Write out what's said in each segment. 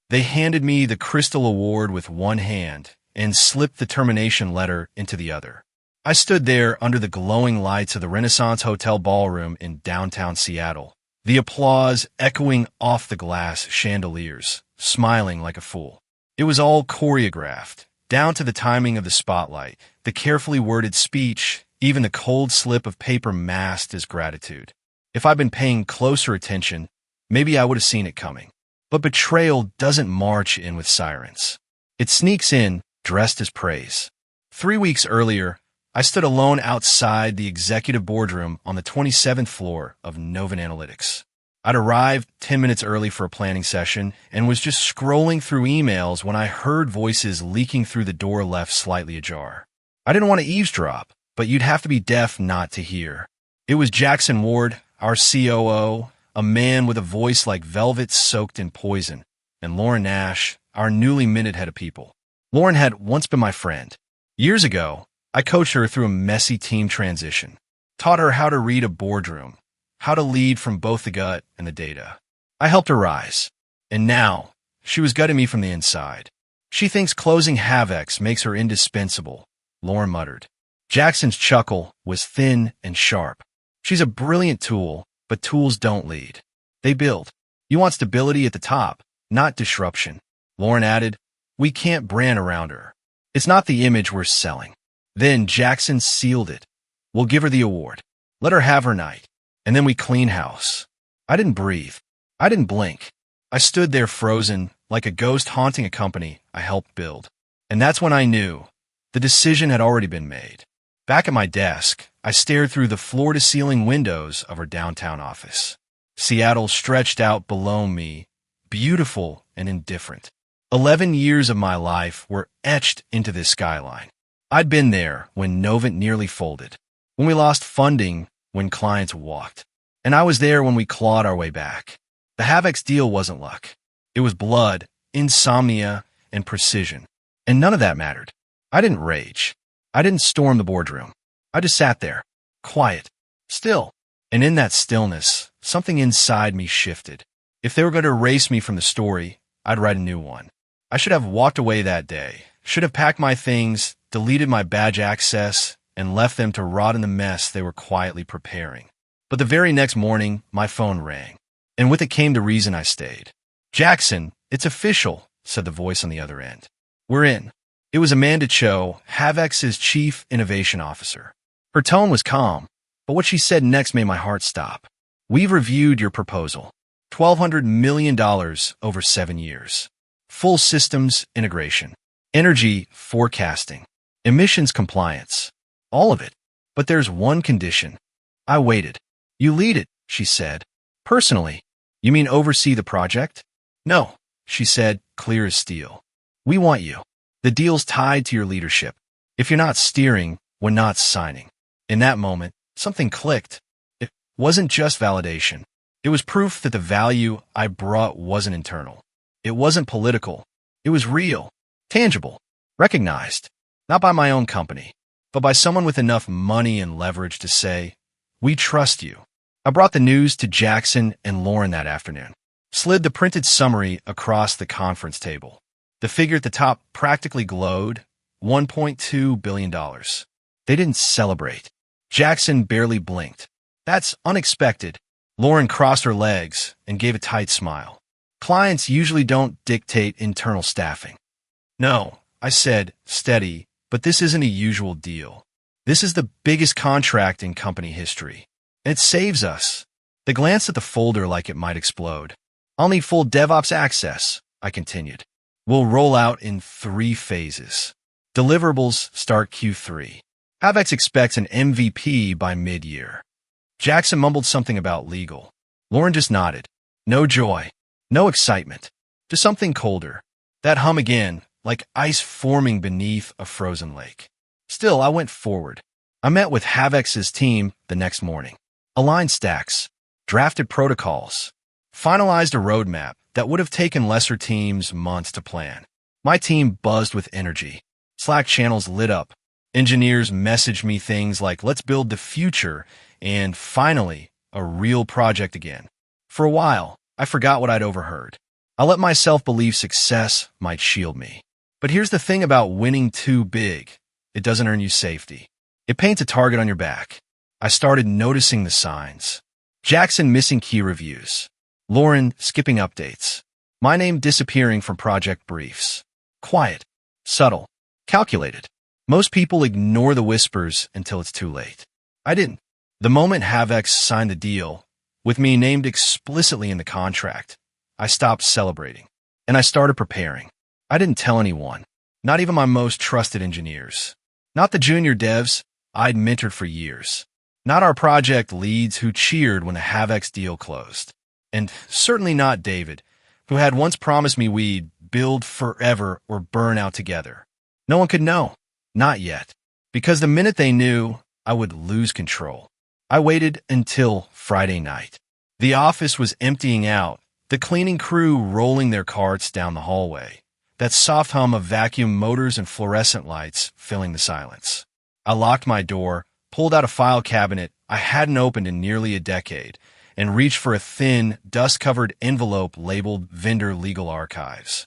They handed me the Crystal Award with one hand and slipped the termination letter into the other. I stood there under the glowing lights of the Renaissance Hotel ballroom in downtown Seattle, the applause echoing off the glass chandeliers, smiling like a fool. It was all choreographed, down to the timing of the spotlight, the carefully worded speech, even the cold slip of paper masked as gratitude. If I'd been paying closer attention, maybe I would have seen it coming. But betrayal doesn't march in with sirens. It sneaks in, dressed as praise. 3 weeks earlier, I stood alone outside the executive boardroom on the 27th floor of Novant Analytics. I'd arrived 10 minutes early for a planning session and was just scrolling through emails when I heard voices leaking through the door left slightly ajar. I didn't want to eavesdrop, but you'd have to be deaf not to hear. It was Jackson Ward, our COO, a man with a voice like velvet soaked in poison, and Lauren Nash, our newly minted head of people. Lauren had once been my friend. Years ago, I coached her through a messy team transition, taught her how to read a boardroom, how to lead from both the gut and the data. I helped her rise, and now she was gutting me from the inside. She thinks closing Havex makes her indispensable, Lauren muttered. Jackson's chuckle was thin and sharp. She's a brilliant tool, but tools don't lead. They build. You want stability at the top, not disruption. Lauren added, we can't brand around her. It's not the image we're selling. Then Jackson sealed it. We'll give her the award. Let her have her night. And then we clean house. I didn't breathe. I didn't blink. I stood there frozen, like a ghost haunting a company I helped build. And that's when I knew the decision had already been made. Back at my desk, I stared through the floor-to-ceiling windows of her downtown office. Seattle stretched out below me, beautiful and indifferent. 11 years of my life were etched into this skyline. I'd been there when Novant nearly folded, when we lost funding, when clients walked. And I was there when we clawed our way back. The Havex deal wasn't luck. It was blood, insomnia, and precision. And none of that mattered. I didn't rage. I didn't storm the boardroom. I just sat there, quiet, still. And in that stillness, something inside me shifted. If they were going to erase me from the story, I'd write a new one. I should have walked away that day, should have packed my things, deleted my badge access, and left them to rot in the mess they were quietly preparing. But the very next morning, my phone rang, and with it came the reason I stayed. Jackson, it's official, said the voice on the other end. We're in. It was Amanda Cho, Havex's chief innovation officer. Her tone was calm, but what she said next made my heart stop. We've reviewed your proposal. $1,200 million over 7 years. Full systems integration. Energy forecasting. Emissions compliance. All of it. But there's one condition. I waited. You lead it, she said. Personally. You mean oversee the project? No, she said, clear as steel. We want you. The deal's tied to your leadership. If you're not steering, we're not signing. In that moment, something clicked. It wasn't just validation. It was proof that the value I brought wasn't internal. It wasn't political. It was real, tangible, recognized, not by my own company, but by someone with enough money and leverage to say, we trust you. I brought the news to Jackson and Lauren that afternoon, slid the printed summary across the conference table. The figure at the top practically glowed, $1.2 billion. They didn't celebrate. Jackson barely blinked. That's unexpected. Lauren crossed her legs and gave a tight smile. Clients usually don't dictate internal staffing. No, I said, steady, but this isn't a usual deal. This is the biggest contract in company history. And it saves us. They glanced at the folder like it might explode. I'll need full DevOps access, I continued. We'll roll out in 3 phases. Deliverables start Q3. Havex expects an MVP by mid-year. Jackson mumbled something about legal. Lauren just nodded. No joy. No excitement. Just something colder. That hum again, like ice forming beneath a frozen lake. Still, I went forward. I met with Havex's team the next morning. Aligned stacks. Drafted protocols. Finalized a roadmap that would have taken lesser teams months to plan. My team buzzed with energy. Slack channels lit up. Engineers messaged me things like, let's build the future, and finally, a real project again. For a while, I forgot what I'd overheard. I let myself believe success might shield me. But here's the thing about winning too big. It doesn't earn you safety. It paints a target on your back. I started noticing the signs. Jackson missing key reviews. Lauren skipping updates. My name disappearing from project briefs. Quiet. Subtle. Calculated. Most people ignore the whispers until it's too late. I didn't. The moment Havex signed the deal, with me named explicitly in the contract, I stopped celebrating, and I started preparing. I didn't tell anyone, not even my most trusted engineers, not the junior devs I'd mentored for years, not our project leads who cheered when the Havex deal closed, and certainly not David, who had once promised me we'd build forever or burn out together. No one could know, not yet, because the minute they knew, I would lose control. I waited until Friday night. The office was emptying out, the cleaning crew rolling their carts down the hallway, that soft hum of vacuum motors and fluorescent lights filling the silence. I locked my door, pulled out a file cabinet I hadn't opened in nearly a decade, and reached for a thin, dust-covered envelope labeled Vendor Legal Archives.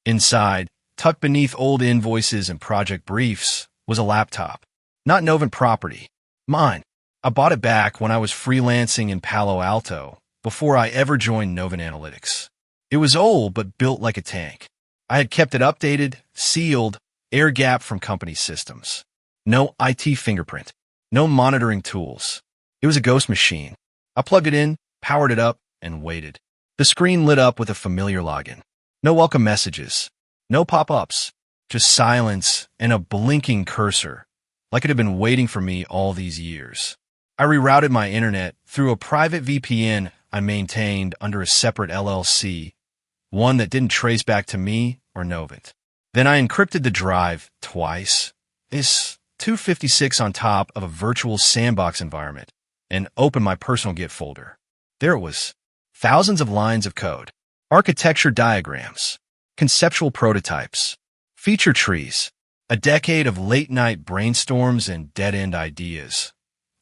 Inside, tucked beneath old invoices and project briefs, was a laptop. Not Novant property. Mine. I bought it back when I was freelancing in Palo Alto, before I ever joined Novant Analytics. It was old, but built like a tank. I had kept it updated, sealed, air-gapped from company systems. No IT fingerprint. No monitoring tools. It was a ghost machine. I plugged it in, powered it up, and waited. The screen lit up with a familiar login. No welcome messages. No pop-ups. Just silence and a blinking cursor, like it had been waiting for me all these years. I rerouted my internet through a private VPN I maintained under a separate LLC, one that didn't trace back to me or Novant. Then I encrypted the drive twice. It's 256 on top of a virtual sandbox environment, and opened my personal Git folder. There it was. Thousands of lines of code, architecture diagrams, conceptual prototypes, feature trees, a decade of late-night brainstorms and dead-end ideas.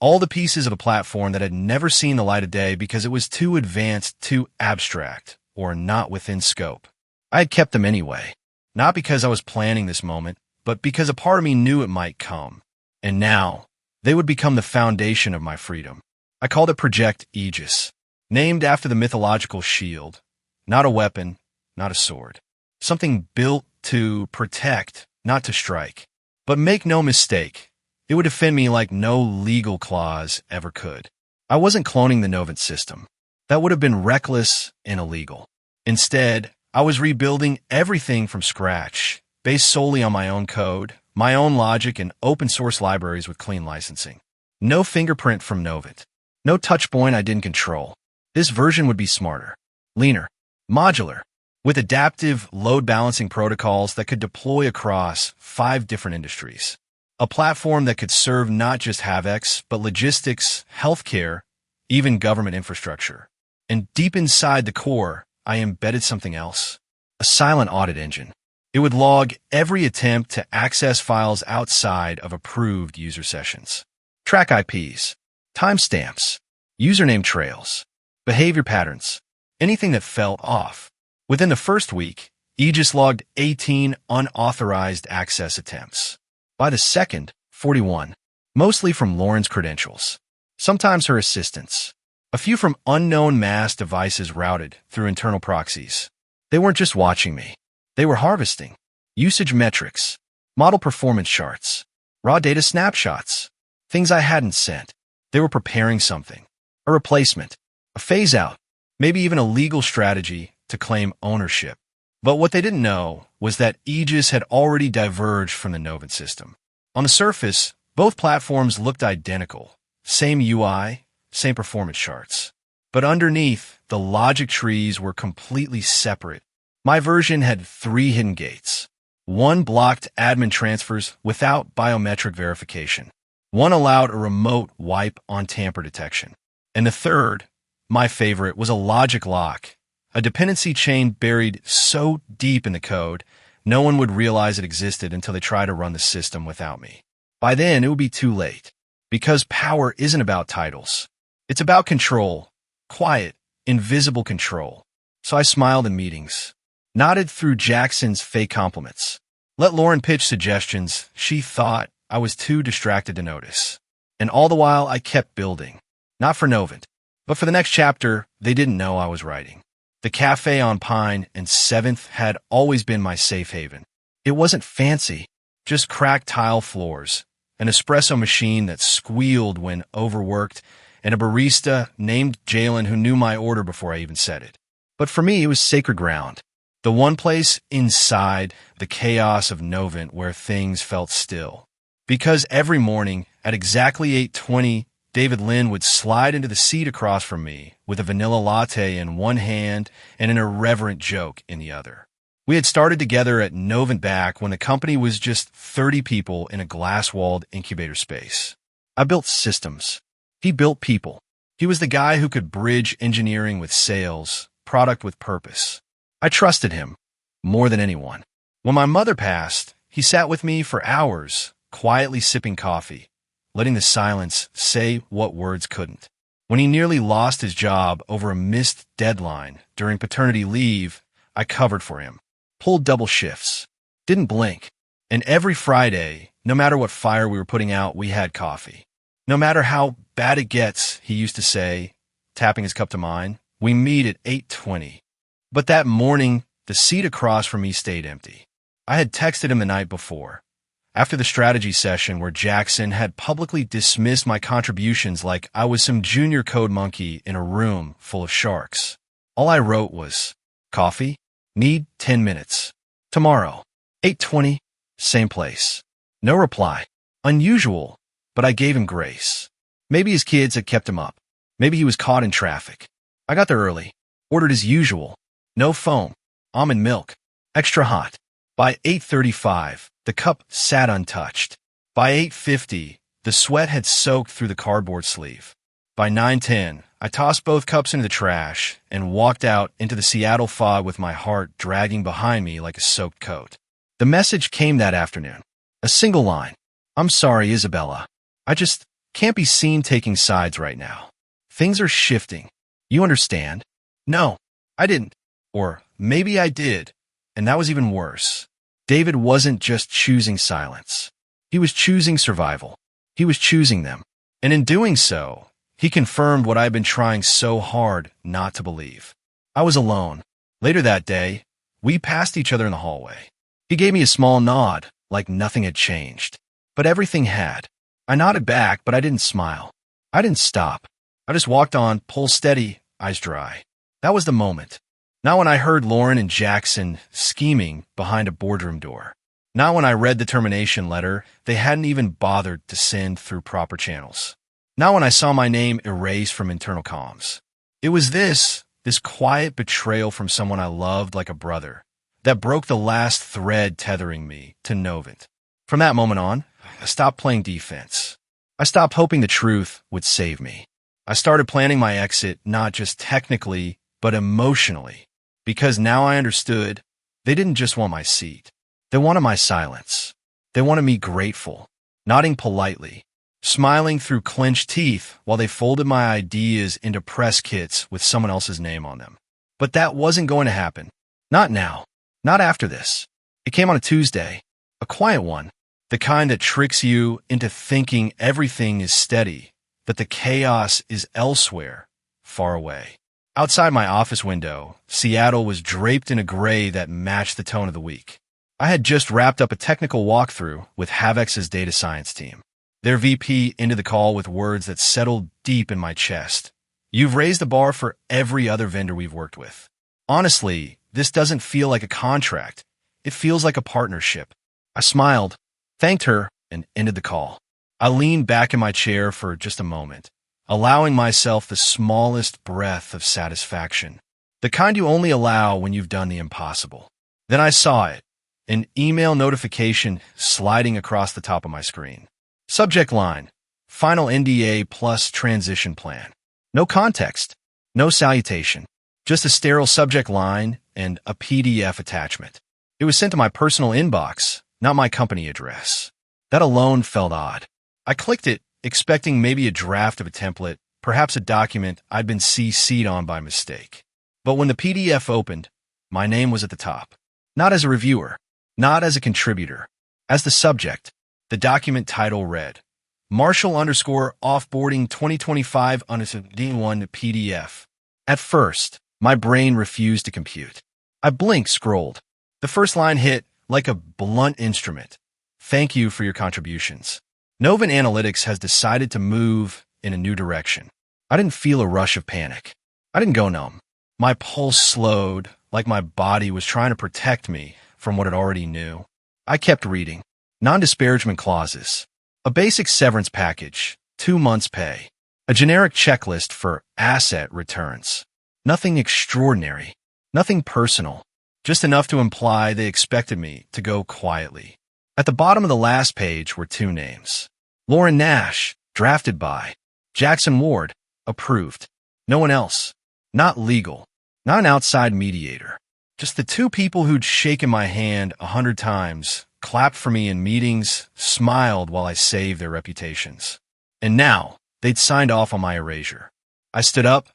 All the pieces of a platform that had never seen the light of day because it was too advanced, too abstract, or not within scope. I had kept them anyway, not because I was planning this moment, but because a part of me knew it might come. And now, they would become the foundation of my freedom. I called it Project Aegis, named after the mythological shield. Not a weapon, not a sword. Something built to protect, not to strike. But make no mistake, it would defend me like no legal clause ever could. I wasn't cloning the Novant system. That would have been reckless and illegal. Instead, I was rebuilding everything from scratch, based solely on my own code, my own logic, and open-source libraries with clean licensing. No fingerprint from Novant. No touchpoint I didn't control. This version would be smarter, leaner, modular, with adaptive load balancing protocols that could deploy across 5 different industries. A platform that could serve not just Havex, but logistics, healthcare, even government infrastructure. And deep inside the core, I embedded something else. A silent audit engine. It would log every attempt to access files outside of approved user sessions. Track IPs, timestamps, username trails, behavior patterns, anything that fell off. Within the first week, Aegis logged 18 unauthorized access attempts. By the second, 41, mostly from Lauren's credentials, sometimes her assistants, a few from unknown mass devices routed through internal proxies. They weren't just watching me. They were harvesting usage metrics, model performance charts, raw data snapshots, things I hadn't sent. They were preparing something, a replacement, a phase-out, maybe even a legal strategy to claim ownership. But what they didn't know was that Aegis had already diverged from the Novant system. On the surface, both platforms looked identical, same UI, same performance charts. But underneath, the logic trees were completely separate. My version had 3 hidden gates. One blocked admin transfers without biometric verification. One allowed a remote wipe on tamper detection. And the third, my favorite, was a logic lock. A dependency chain buried so deep in the code, no one would realize it existed until they tried to run the system without me. By then, it would be too late. Because power isn't about titles. It's about control. Quiet, invisible control. so I smiled in meetings, nodded through Jackson's fake compliments. Let Lauren pitch suggestions she thought I was too distracted to notice. And all the while, I kept building. Not for Novant, but for the next chapter they didn't know I was writing. The cafe on Pine and 7th had always been my safe haven. It wasn't fancy, just cracked tile floors, an espresso machine that squealed when overworked, and a barista named Jalen who knew my order before I even said it. But for me, it was sacred ground. The one place inside the chaos of Novant where things felt still. Because every morning, at exactly 8:20, David Lynn would slide into the seat across from me with a vanilla latte in one hand and an irreverent joke in the other. We had started together at Novant back when the company was just 30 people in a glass-walled incubator space. I built systems. He built people. He was the guy who could bridge engineering with sales, product with purpose. I trusted him more than anyone. When my mother passed, he sat with me for hours, quietly sipping coffee, letting the silence say what words couldn't. When he nearly lost his job over a missed deadline during paternity leave, I covered for him, pulled double shifts, didn't blink. And every Friday, no matter what fire we were putting out, we had coffee. No matter how bad it gets, he used to say, tapping his cup to mine, we meet at 8:20. But that morning, the seat across from me stayed empty. I had texted him the night before, after the strategy session where Jackson had publicly dismissed my contributions like I was some junior code monkey in a room full of sharks. All I wrote was, coffee? Need 10 minutes. Tomorrow. 8:20. Same place. No reply. Unusual, but I gave him grace. Maybe his kids had kept him up. Maybe he was caught in traffic. I got there early. Ordered as usual. No foam. Almond milk. Extra hot. By 8:35, the cup sat untouched. By 8:50, the sweat had soaked through the cardboard sleeve. By 9:10, I tossed both cups into the trash and walked out into the Seattle fog with my heart dragging behind me like a soaked coat. The message came that afternoon. A single line. I'm sorry, Isabella. I just can't be seen taking sides right now. Things are shifting. You understand? No, I didn't. Or maybe I did, and that was even worse. David wasn't just choosing silence. He was choosing survival. He was choosing them. And in doing so, he confirmed what I'd been trying so hard not to believe. I was alone. Later that day, we passed each other in the hallway. He gave me a small nod, like nothing had changed. But everything had. I nodded back, but I didn't smile. I didn't stop. I just walked on, pulse steady, eyes dry. That was the moment. Not when I heard Lauren and Jackson scheming behind a boardroom door. Not when I read the termination letter they hadn't even bothered to send through proper channels. Not when I saw my name erased from internal comms. It was this quiet betrayal from someone I loved like a brother, that broke the last thread tethering me to Novant. From that moment on, I stopped playing defense. I stopped hoping the truth would save me. I started planning my exit not just technically, but emotionally. Because now I understood, they didn't just want my seat. They wanted my silence. They wanted me grateful, nodding politely, smiling through clenched teeth while they folded my ideas into press kits with someone else's name on them. But that wasn't going to happen. Not now. Not after this. It came on a Tuesday. A quiet one. The kind that tricks you into thinking everything is steady, that the chaos is elsewhere, far away. Outside my office window, Seattle was draped in a gray that matched the tone of the week. I had just wrapped up a technical walkthrough with Havex's data science team. Their VP ended the call with words that settled deep in my chest. You've raised the bar for every other vendor we've worked with. Honestly, this doesn't feel like a contract. It feels like a partnership. I smiled, thanked her, and ended the call. I leaned back in my chair for just a moment, allowing myself the smallest breath of satisfaction, the kind you only allow when you've done the impossible. Then I saw it, an email notification sliding across the top of my screen. Subject line, final NDA plus transition plan. No context, no salutation, just a sterile subject line and a PDF attachment. It was sent to my personal inbox, not my company address. That alone felt odd. I clicked it, expecting maybe a draft of a template, perhaps a document I'd been CC'd on by mistake. But when the PDF opened, my name was at the top. Not as a reviewer, not as a contributor. As the subject, the document title read, Marshall_Offboarding 2025 D1 PDF. At first, my brain refused to compute. I blinked, scrolled. The first line hit like a blunt instrument. Thank you for your contributions. Novin Analytics has decided to move in a new direction. I didn't feel a rush of panic. I didn't go numb. My pulse slowed, like my body was trying to protect me from what it already knew. I kept reading. Non-disparagement clauses. A basic severance package. 2 months' pay. A generic checklist for asset returns. Nothing extraordinary. Nothing personal. Just enough to imply they expected me to go quietly. At the bottom of the last page were 2 names. Lauren Nash, drafted by. Jackson Ward, approved. No one else. Not legal. Not an outside mediator. Just the 2 people who'd shaken my hand 100 times, clapped for me in meetings, smiled while I saved their reputations. And now, they'd signed off on my erasure. I stood up,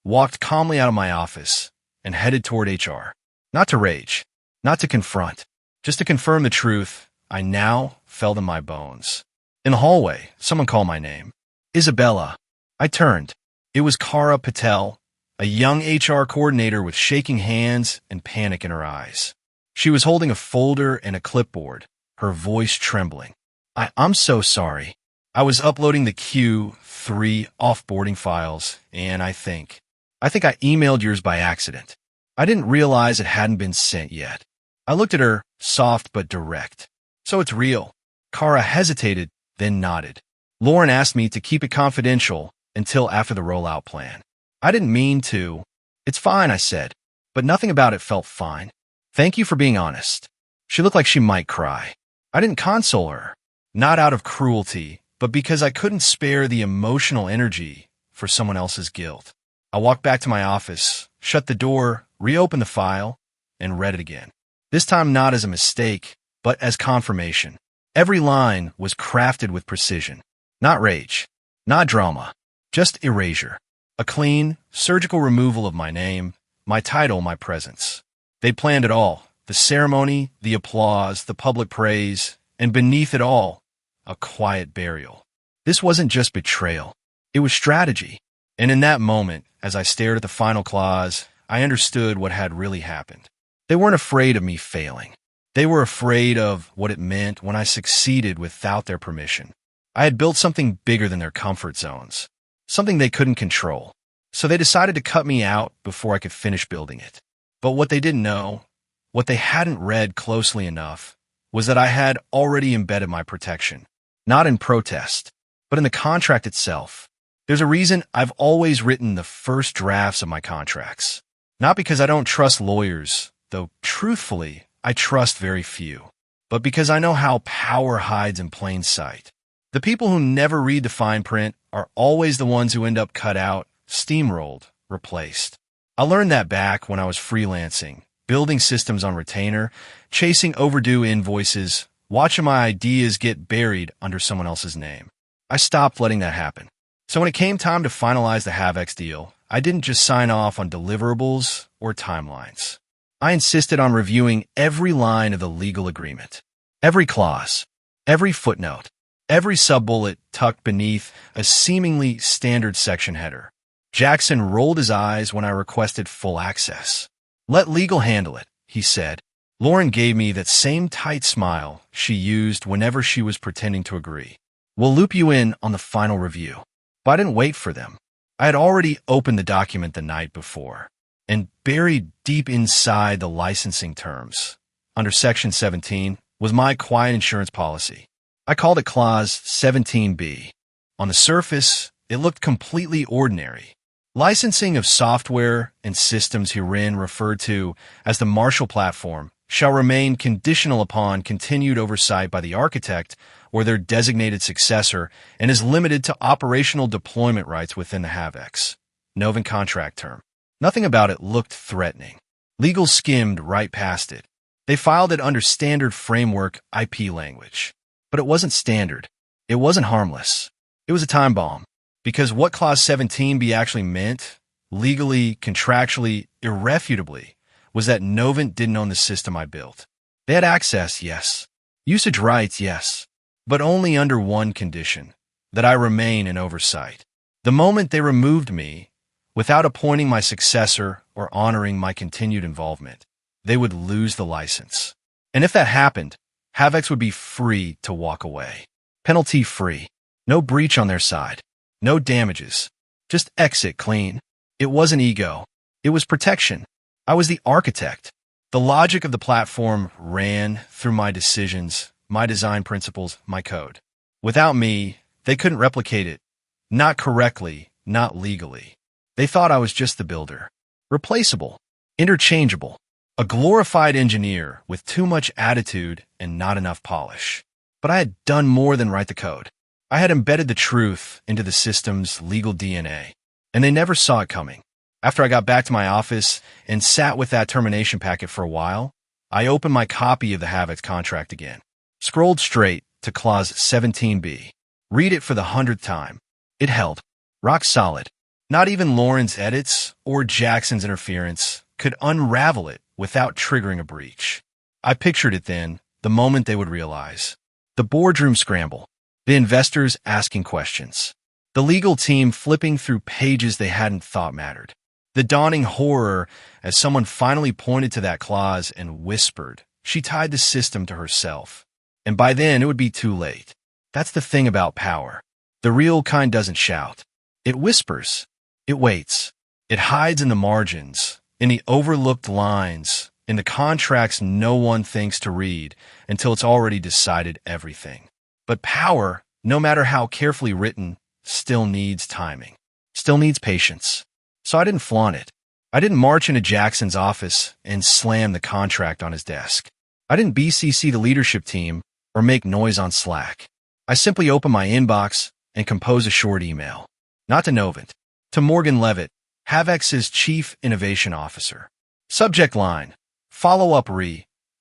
walked calmly out of my office, and headed toward HR. Not to rage, not to confront, just to confirm the truth I now felt in my bones. In the hallway, someone called my name. Isabella. I turned. It was Kara Patel, a young HR coordinator with shaking hands and panic in her eyes. She was holding a folder and a clipboard, her voice trembling. I'm so sorry. I was uploading the Q3 offboarding files, and I think I emailed yours by accident. I didn't realize it hadn't been sent yet. I looked at her, soft but direct. So it's real. Kara hesitated, then nodded. Lauren asked me to keep it confidential until after the rollout plan. I didn't mean to. It's fine, I said, but nothing about it felt fine. Thank you for being honest. She looked like she might cry. I didn't console her, not out of cruelty, but because I couldn't spare the emotional energy for someone else's guilt. I walked back to my office, shut the door, reopened the file, and read it again. This time not as a mistake, but as confirmation. Every line was crafted with precision. Not rage, not drama, just erasure. A clean, surgical removal of my name, my title, my presence. They planned it all. The ceremony, the applause, the public praise, and beneath it all, a quiet burial. This wasn't just betrayal. It was strategy. And in that moment, as I stared at the final clause, I understood what had really happened. They weren't afraid of me failing. They were afraid of what it meant when I succeeded without their permission. I had built something bigger than their comfort zones, something they couldn't control. So they decided to cut me out before I could finish building it. But what they didn't know, what they hadn't read closely enough, was that I had already embedded my protection, not in protest, but in the contract itself. There's a reason I've always written the first drafts of my contracts. Not because I don't trust lawyers, though truthfully, I trust very few, but because I know how power hides in plain sight. The people who never read the fine print are always the ones who end up cut out, steamrolled, replaced. I learned that back when I was freelancing, building systems on retainer, chasing overdue invoices, watching my ideas get buried under someone else's name. I stopped letting that happen. So when it came time to finalize the Havex deal, I didn't just sign off on deliverables or timelines. I insisted on reviewing every line of the legal agreement, every clause, every footnote, every sub-bullet tucked beneath a seemingly standard section header. Jackson rolled his eyes when I requested full access. Let legal handle it, he said. Lauren gave me that same tight smile she used whenever she was pretending to agree. We'll loop you in on the final review. But I didn't wait for them. I had already opened the document the night before, and buried deep inside the licensing terms, under Section 17, was my quiet insurance policy. I called it Clause 17B. On the surface, it looked completely ordinary. Licensing of software and systems herein referred to as the Marshall Platform shall remain conditional upon continued oversight by the architect or their designated successor and is limited to operational deployment rights within the Havex. Novin contract term. Nothing about it looked threatening. Legal skimmed right past it. They filed it under standard framework IP language. But it wasn't standard. It wasn't harmless. It was a time bomb. Because what Clause 17B actually meant legally, contractually, irrefutably, was that Novant didn't own the system I built. They had access, yes. Usage rights, yes. But only under one condition, that I remain in oversight. The moment they removed me, without appointing my successor or honoring my continued involvement, they would lose the license. And if that happened, Havex would be free to walk away. Penalty-free. No breach on their side. No damages. Just exit clean. It wasn't ego. It was protection. I was the architect. The logic of the platform ran through my decisions, my design principles, my code. Without me, they couldn't replicate it. Not correctly, not legally. They thought I was just the builder. Replaceable. Interchangeable. A glorified engineer with too much attitude and not enough polish. But I had done more than write the code. I had embedded the truth into the system's legal DNA, and they never saw it coming. After I got back to my office and sat with that termination packet for a while, I opened my copy of the Havex contract again, scrolled straight to clause 17b. Read it for the 100th time. It held. Rock solid. Not even Lauren's edits or Jackson's interference could unravel it without triggering a breach. I pictured it then, the moment they would realize. The boardroom scramble. The investors asking questions. The legal team flipping through pages they hadn't thought mattered. The dawning horror as someone finally pointed to that clause and whispered she tied the system to herself. And by then, it would be too late. That's the thing about power. The real kind doesn't shout. It whispers. It waits. It hides in the margins, in the overlooked lines, in the contracts no one thinks to read until it's already decided everything. But power, no matter how carefully written, still needs timing, still needs patience. So I didn't flaunt it. I didn't march into Jackson's office and slam the contract on his desk. I didn't BCC the leadership team or make noise on Slack. I simply opened my inbox and composed a short email. Not to Novant, to Morgan Levitt, Havex's Chief Innovation Officer. Subject line, follow-up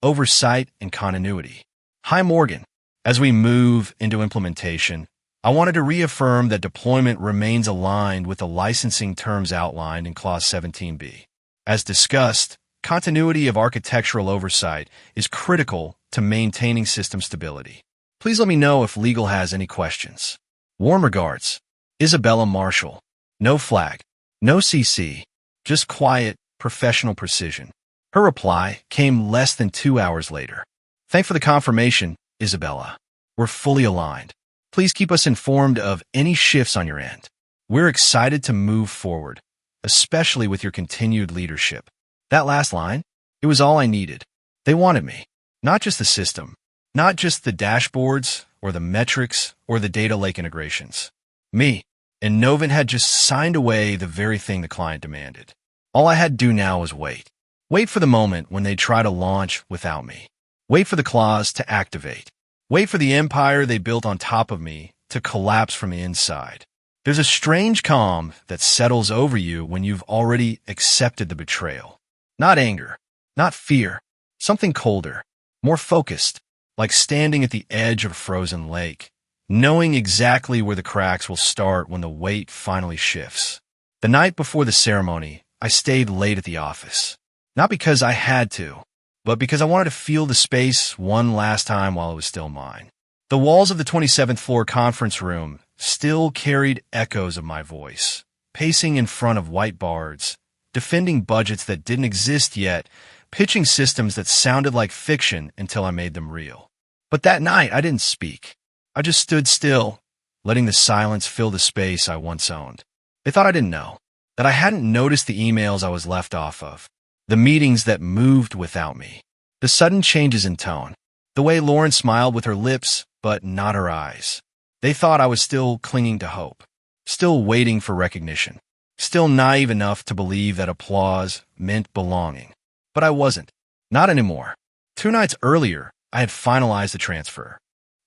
oversight and continuity. Hi Morgan. As we move into implementation, I wanted to reaffirm that deployment remains aligned with the licensing terms outlined in Clause 17b. As discussed, continuity of architectural oversight is critical to maintaining system stability. Please let me know if legal has any questions. Warm regards, Isabella Marshall. No flag, no CC, just quiet, professional precision. Her reply came less than 2 hours later. Thanks for the confirmation, Isabella. We're fully aligned. Please keep us informed of any shifts on your end. We're excited to move forward, especially with your continued leadership. That last line, it was all I needed. They wanted me, not just the system, not just the dashboards or the metrics or the data lake integrations. Me. And Novant had just signed away the very thing the client demanded. All I had to do now was wait. Wait for the moment when they try to launch without me. Wait for the clause to activate. Wait for the empire they built on top of me to collapse from the inside. There's a strange calm that settles over you when you've already accepted the betrayal. Not anger, not fear, something colder, more focused, like standing at the edge of a frozen lake, knowing exactly where the cracks will start when the weight finally shifts. The night before the ceremony, I stayed late at the office. Not because I had to, but because I wanted to feel the space one last time while it was still mine. The walls of the 27th floor conference room still carried echoes of my voice, pacing in front of whiteboards, defending budgets that didn't exist yet, pitching systems that sounded like fiction until I made them real. But that night, I didn't speak. I just stood still, letting the silence fill the space I once owned. They thought I didn't know, that I hadn't noticed the emails I was left off of, the meetings that moved without me, the sudden changes in tone, the way Lauren smiled with her lips but not her eyes. They thought I was still clinging to hope, still waiting for recognition, still naive enough to believe that applause meant belonging. But I wasn't. Not anymore. 2 nights earlier, I had finalized the transfer.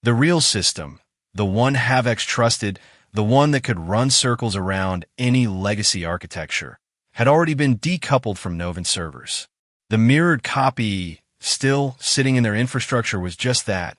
The real system, the one Havex trusted, the one that could run circles around any legacy architecture, had already been decoupled from Novant servers. The mirrored copy still sitting in their infrastructure was just that,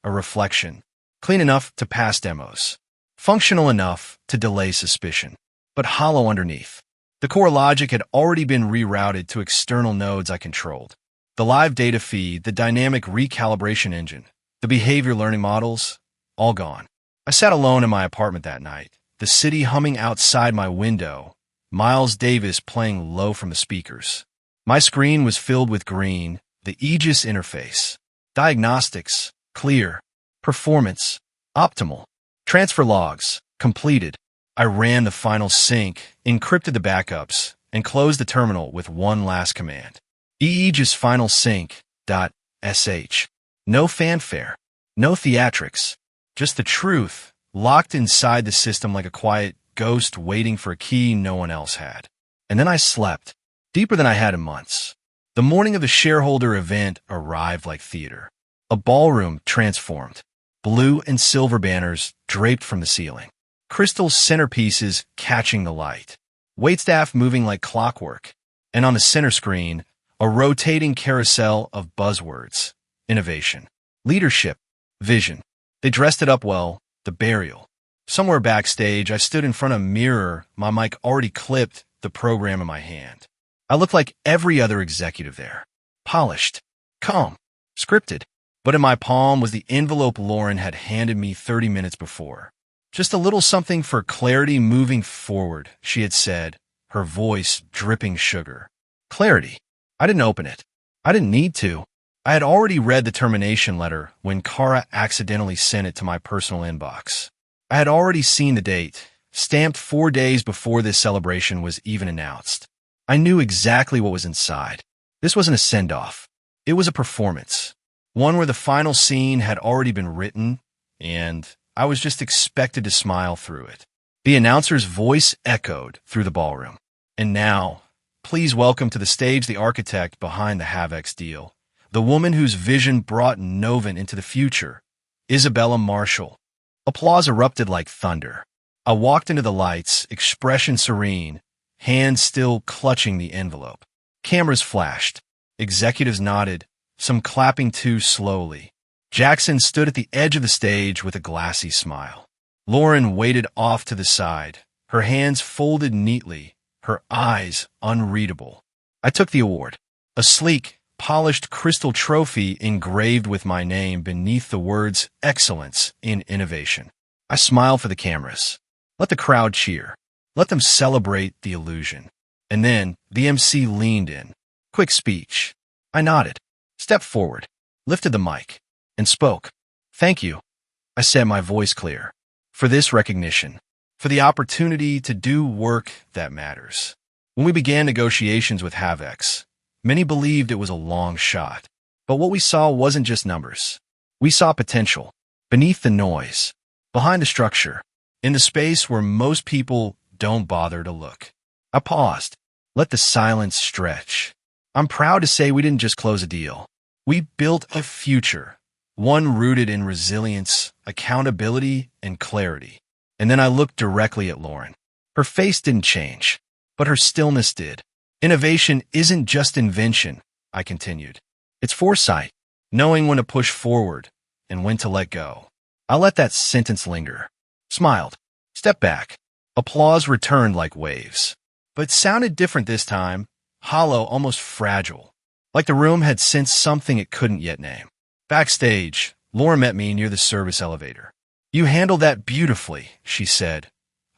a reflection, clean enough to pass demos, functional enough to delay suspicion, but hollow underneath. The core logic had already been rerouted to external nodes I controlled. The live data feed, the dynamic recalibration engine, the behavior learning models, all gone. I sat alone in my apartment that night, the city humming outside my window, Miles Davis playing low from the speakers. My screen was filled with green, the Aegis interface. Diagnostics, clear. Performance, optimal. Transfer logs, completed. I ran the final sync, encrypted the backups, and closed the terminal with one last command. Aegis final sync, .sh. No fanfare, no theatrics, just the truth, locked inside the system like a quiet ghost waiting for a key no one else had. And then I slept, deeper than I had in months. The morning of the shareholder event arrived like theater. A ballroom transformed, blue and silver banners draped from the ceiling, crystal centerpieces catching the light, waitstaff moving like clockwork, and on the center screen, a rotating carousel of buzzwords, innovation, leadership, vision. They dressed it up well, the burial. Somewhere backstage, I stood in front of a mirror, my mic already clipped, the program in my hand. I looked like every other executive there. Polished, calm, scripted. But in my palm was the envelope Lauren had handed me 30 minutes before. Just a little something for clarity moving forward, she had said, her voice dripping sugar. Clarity. I didn't open it. I didn't need to. I had already read the termination letter when Kara accidentally sent it to my personal inbox. I had already seen the date, stamped 4 days before this celebration was even announced. I knew exactly what was inside. This wasn't a send-off. It was a performance. One where the final scene had already been written, and I was just expected to smile through it. The announcer's voice echoed through the ballroom. And now, please welcome to the stage the architect behind the Havex deal, the woman whose vision brought Novant into the future, Isabella Marshall. Applause erupted like thunder. I walked into the lights, expression serene, hands still clutching the envelope. Cameras flashed. Executives nodded, some clapping too slowly. Jackson stood at the edge of the stage with a glassy smile. Lauren waited off to the side, her hands folded neatly, her eyes unreadable. I took the award, a sleek, polished crystal trophy engraved with my name beneath the words Excellence in Innovation. I smiled for the cameras. Let the crowd cheer. Let them celebrate the illusion. And then the MC leaned in. Quick speech. I nodded, stepped forward, lifted the mic, and spoke. Thank you, I said, my voice clear, for this recognition, for the opportunity to do work that matters. When we began negotiations with Havex, many believed it was a long shot. But what we saw wasn't just numbers. We saw potential, beneath the noise, behind the structure, in the space where most people don't bother to look. I paused, let the silence stretch. I'm proud to say we didn't just close a deal. We built a future, one rooted in resilience, accountability, and clarity. And then I looked directly at Lauren. Her face didn't change, but her stillness did. Innovation isn't just invention, I continued. It's foresight, knowing when to push forward and when to let go. I let that sentence linger, smiled, stepped back. Applause returned like waves, but it sounded different this time, hollow, almost fragile, like the room had sensed something it couldn't yet name. Backstage, Lauren met me near the service elevator. You handled that beautifully, she said,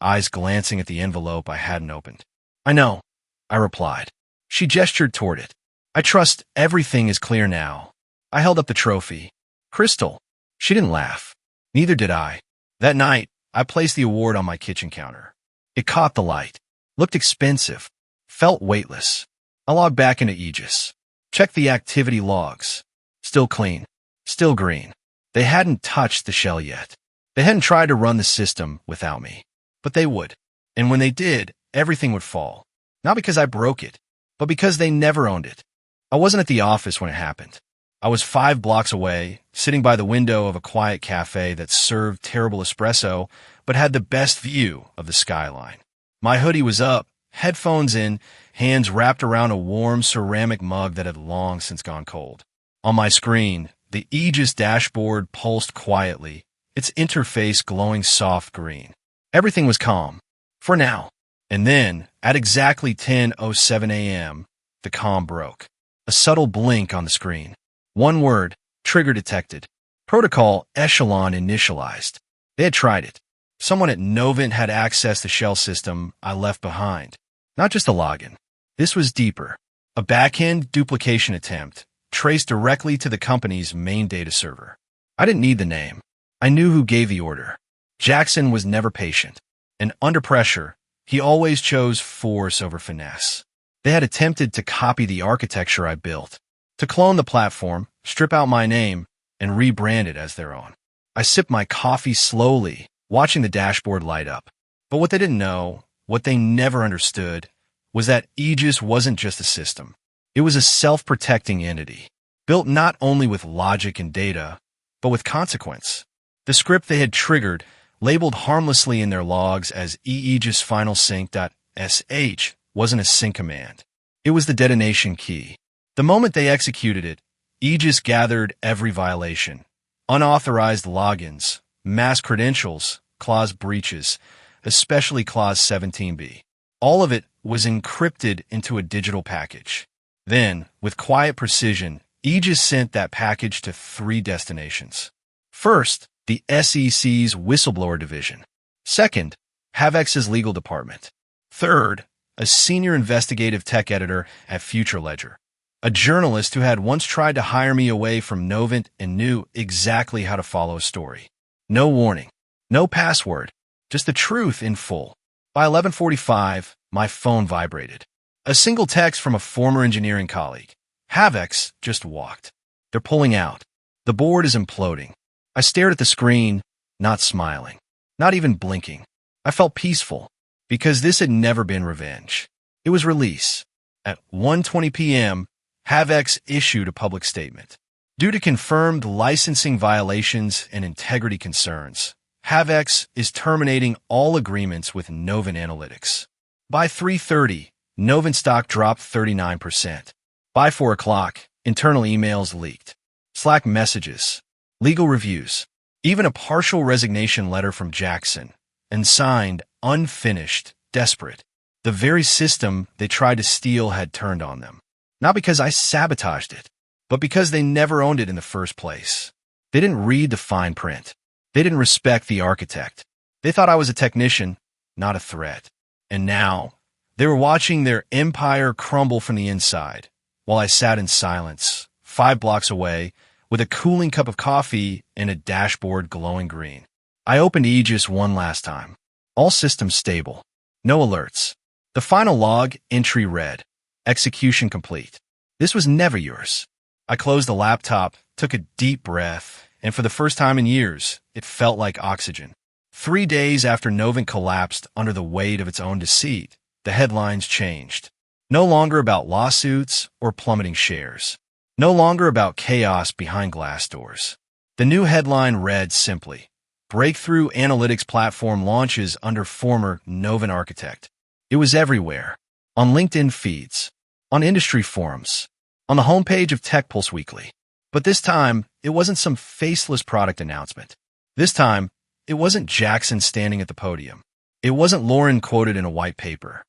eyes glancing at the envelope I hadn't opened. I know, I replied. She gestured toward it. I trust everything is clear now. I held up the trophy. Crystal. She didn't laugh. Neither did I. That night, I placed the award on my kitchen counter. It caught the light, looked expensive, felt weightless. I logged back into Aegis, checked the activity logs. Still clean, still green. They hadn't touched the shell yet. They hadn't tried to run the system without me, but they would. And when they did, everything would fall. Not because I broke it, but because they never owned it. I wasn't at the office when it happened. I was 5 blocks away, sitting by the window of a quiet cafe that served terrible espresso, but had the best view of the skyline. My hoodie was up, headphones in, hands wrapped around a warm ceramic mug that had long since gone cold. On my screen, the Aegis dashboard pulsed quietly, its interface glowing soft green. Everything was calm. For now. And then, at exactly 10:07 a.m., the comm broke. A subtle blink on the screen. One word, trigger detected. Protocol echelon initialized. They had tried it. Someone at Novant had accessed the shell system I left behind. Not just a login. This was deeper. A back-end duplication attempt, traced directly to the company's main data server. I didn't need the name. I knew who gave the order. Jackson was never patient. And under pressure, he always chose force over finesse. They had attempted to copy the architecture I built, to clone the platform, strip out my name, and rebrand it as their own. I sipped my coffee slowly, watching the dashboard light up. But what they didn't know, what they never understood, was that Aegis wasn't just a system. It was a self-protecting entity, built not only with logic and data, but with consequence. The script they had triggered, labeled harmlessly in their logs as eagisfinalsync.sh, wasn't a sync command. It was the detonation key. The moment they executed it, Aegis gathered every violation. Unauthorized logins, mass credentials, clause breaches, especially clause 17b. All of it was encrypted into a digital package. Then, with quiet precision, Aegis sent that package to 3 destinations. First, the SEC's whistleblower division. Second, Havex's legal department. Third, a senior investigative tech editor at Future Ledger. A journalist who had once tried to hire me away from Novant and knew exactly how to follow a story. No warning, no password, just the truth in full. By 11:45, my phone vibrated. A single text from a former engineering colleague. Havex just walked. They're pulling out. The board is imploding. I stared at the screen, not smiling, not even blinking. I felt peaceful, because this had never been revenge. It was release. At 1:20 p.m., Havex issued a public statement. Due to confirmed licensing violations and integrity concerns, Havex is terminating all agreements with Novant Analytics. By 3:30, Novant stock dropped 39%. By 4 o'clock, internal emails leaked. Slack messages, legal reviews, even a partial resignation letter from Jackson, and signed, unfinished, desperate. The very system they tried to steal had turned on them. Not because I sabotaged it, but because they never owned it in the first place. They didn't read the fine print. They didn't respect the architect. They thought I was a technician, not a threat. And now, they were watching their empire crumble from the inside, while I sat in silence, 5 blocks away, with a cooling cup of coffee and a dashboard glowing green. I opened Aegis one last time. All systems stable. No alerts. The final log entry read, execution complete. This was never yours. I closed the laptop, took a deep breath, and for the first time in years, it felt like oxygen. 3 days after Novant collapsed under the weight of its own deceit, the headlines changed. No longer about lawsuits or plummeting shares. No longer about chaos behind glass doors. The new headline read simply, Breakthrough Analytics Platform launches under former Novant architect. It was everywhere. On LinkedIn feeds. On industry forums. On the homepage of Tech Pulse Weekly. But this time, it wasn't some faceless product announcement. This time, it wasn't Jackson standing at the podium. It wasn't Lauren quoted in a white paper.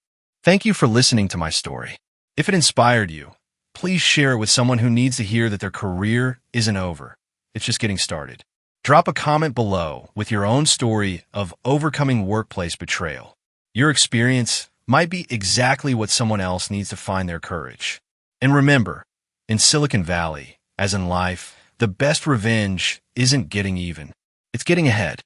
Thank you for listening to my story. If it inspired you, please share it with someone who needs to hear that their career isn't over. It's just getting started. Drop a comment below with your own story of overcoming workplace betrayal. Your experience might be exactly what someone else needs to find their courage. And remember, in Silicon Valley, as in life, the best revenge isn't getting even. It's getting ahead.